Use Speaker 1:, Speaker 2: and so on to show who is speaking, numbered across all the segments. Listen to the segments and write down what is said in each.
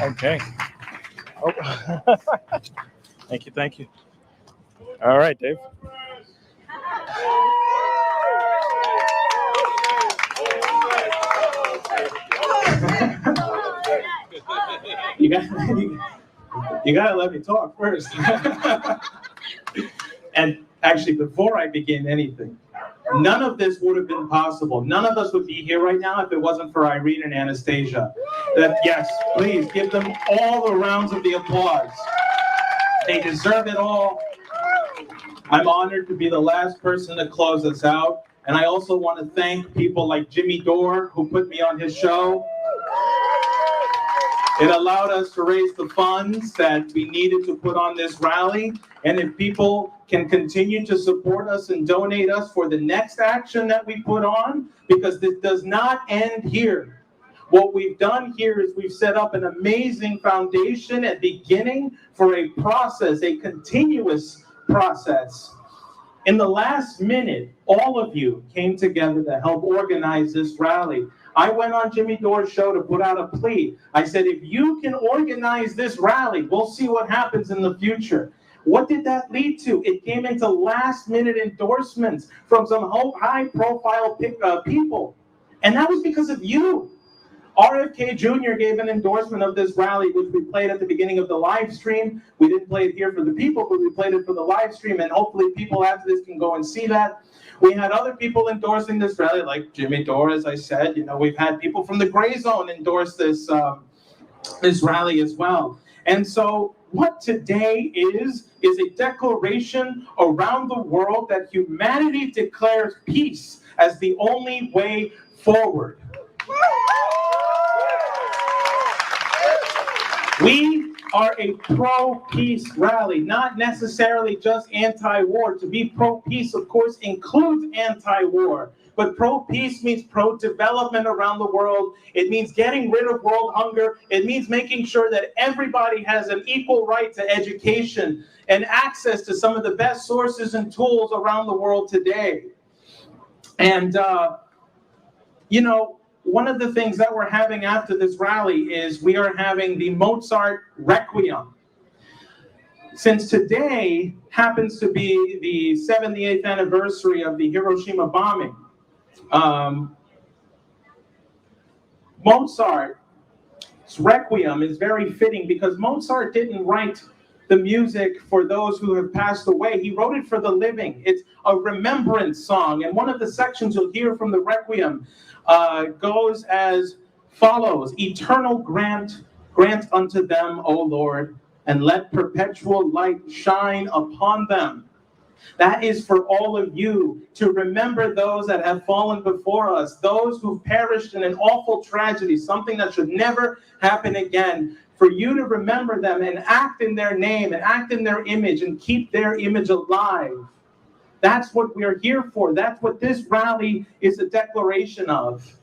Speaker 1: Okay. Oh. Thank you. All right, Dave.
Speaker 2: You got you got to let me talk first. And actually, before I begin anything, none of this would have been possible. None of us would be here right now if it wasn't for Irene and Anastasia. Yes, please give them all the rounds of the applause. They deserve it all. I'm honored to be the last person to close us out. And I also want to thank people like Jimmy Dore, who put me on his show. It allowed us to raise the funds that we needed to put on this rally. And if people can continue to support us and donate us for the next action that we put on, because this does not end here. What we've done here is we've set up an amazing foundation and beginning for a process, a continuous process. In the last minute, all of you came together to help organize this rally. I went on Jimmy Dore's show to put out a plea. I said, if you can organize this rally, we'll see what happens in the future. What did that lead to? It came into last-minute endorsements from some high-profile people. And that was because of you. RFK Jr. gave an endorsement of this rally, which we played at the beginning of the live stream. We didn't play it here for the people, but we played it for the live stream, and hopefully people after this can go and see that. We had other people endorsing this rally, like Jimmy Dore, as I said. You know, we've had people from the Gray Zone endorse this rally as well. And so what today is a declaration around the world that humanity declares peace as the only way forward. We are a pro-peace rally, not necessarily just anti-war. To be pro-peace, of course, includes anti-war. But pro-peace means pro-development around the world. It means getting rid of world hunger. It means making sure that everybody has an equal right to education and access to some of the best sources and tools around the world today. And, you know, one of the things that we're having after this rally is we are having the Mozart Requiem. Since today happens to be the 78th anniversary of the Hiroshima bombing, Mozart's Requiem is very fitting because Mozart didn't write the music for those who have passed away. He wrote it for the living. It's a remembrance song. And one of the sections you'll hear from the Requiem goes as follows: eternal grant unto them, O Lord, and let perpetual light shine upon them. That is for all of you to remember those that have fallen before us, those who've perished in an awful tragedy, something that should never happen again. For you to remember them and act in their name and act in their image and keep their image alive. That's what we're here for. That's what this rally is a declaration of.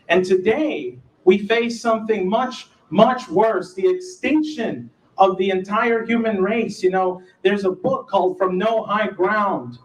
Speaker 2: And today, we face something much, much worse, the extinction of the entire human race. You know, there's a book called From No High Ground.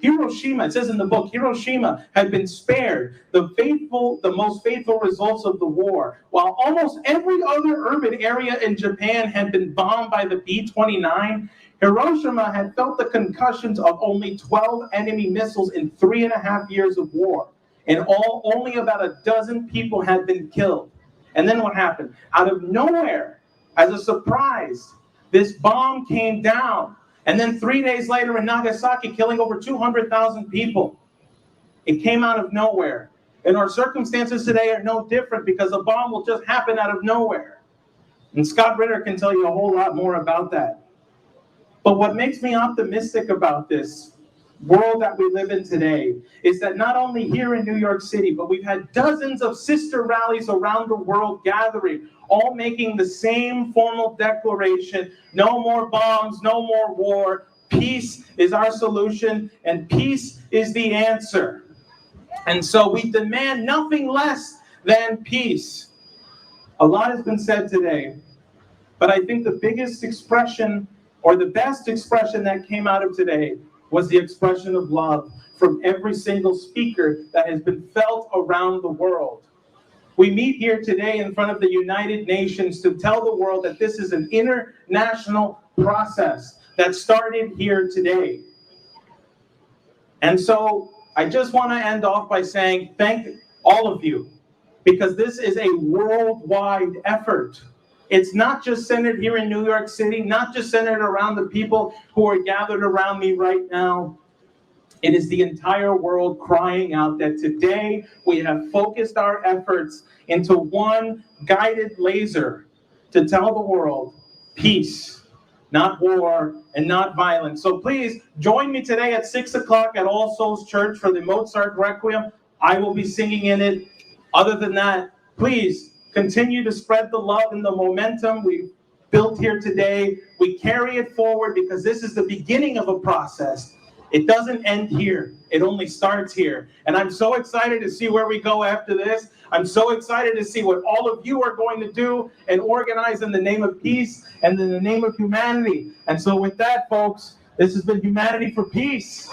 Speaker 2: Hiroshima, it says in the book, Hiroshima had been spared the most faithful results of the war. While almost every other urban area in Japan had been bombed by the B-29, Hiroshima had felt the concussions of only 12 enemy missiles in 3.5 years of war. And only about a dozen people had been killed. And then what happened? Out of nowhere, as a surprise, this bomb came down. And then 3 days later in Nagasaki, killing over 200,000 people. It came out of nowhere. And our circumstances today are no different because a bomb will just happen out of nowhere. And Scott Ritter can tell you a whole lot more about that. But what makes me optimistic about this world that we live in today is that not only here in New York City, but we've had dozens of sister rallies around the world gathering, all making the same formal declaration: no more bombs, no more war. Peace is our solution, and peace is the answer. And so we demand nothing less than peace. A lot has been said today, but I think the biggest expression, or the best expression that came out of today, was the expression of love from every single speaker that has been felt around the world. We meet here today in front of the United Nations to tell the world that this is an international process that started here today. And so I just want to end off by saying thank all of you, because this is a worldwide effort. It's not just centered here in New York City, not just centered around the people who are gathered around me right now. It is the entire world crying out that today we have focused our efforts into one guided laser to tell the world peace, not war, and not violence. So please join me today at 6 o'clock at All Souls Church for the Mozart Requiem. I will be singing in it. Other than that, please continue to spread the love and the momentum we've built here today. We carry it forward because this is the beginning of a process. It doesn't end here. It only starts here. And I'm so excited to see where we go after this. I'm so excited to see what all of you are going to do and organize in the name of peace and in the name of humanity. And so with that, folks, this has been Humanity for Peace.